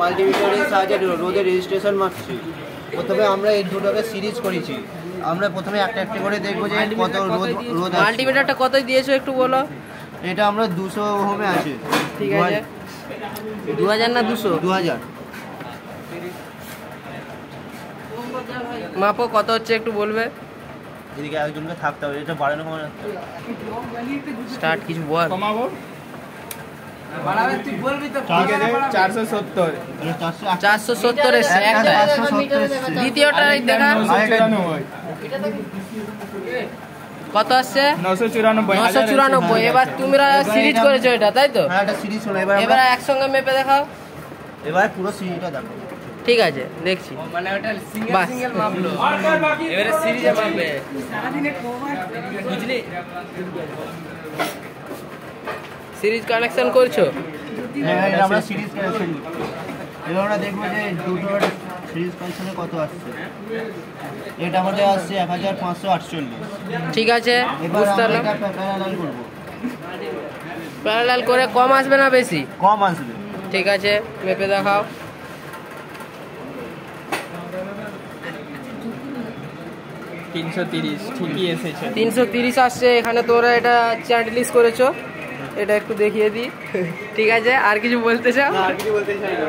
মাল্টিমিটারের সাহায্যে রোদের রেজিস্ট্রেশন মারছি। প্রথমে আমরা এই দুটোকে সিরিজ করেছি। আমরা প্রথমে একটা একটা করে দেখবো যে কত রোদ। মাল্টিমিটারটা কতই দিয়েছো একটু বলো। এটা আমরা 200 ওহমে আছে। ঠিক আছে, 2000 না 200? 2000। মাপো কত হচ্ছে একটু বলবে। এদিকে একজনকে থাকতে হবে, এটা বাড়ানো কমানো স্টার্ট কিছু বল। কমাবো বাড়াবে তুই বলবি তো। 470 470 এসছে। দ্বিতীয়টা দেখা কত আসছে? 994। এবার তোমরা সিরিজ করেছো এটা, তাই তো? হ্যাঁ, এটা সিরিজ হলো। এবার একসঙ্গে মেপে দেখাও। এবার পুরো সিরিজটা দেখো। ঠিক আছে, দেখছি। মানে ওটা সিঙ্গেল সিঙ্গেল মাপলো, এবারে সিরিজে মাপবে। বুঝলি? সিরিজ কানেকশন করছো? হ্যাঁ, আমরা সিরিজ কানেকশন। এবার আমরা দেখবো যে দুটোর সিরিজ কানেকশনে কত আসছে। এটা আমাদের আসছে 1548। ঠিক আছে, বুঝতে পারলাম। প্যারালাল করব। প্যারালাল করে কম আসবে না বেশি? কম আসবে। ঠিক আছে, মেপে দেখাও। 330 ঠিকই এসেছে। 330 আসছে। এখানে তোমরা এটা চ্যান্ডলিস করেছো, এটা একটু দেখিয়ে দিই। ঠিক আছে, আর কিছু বলতে চাও? আর কিছু বলতে চাই না।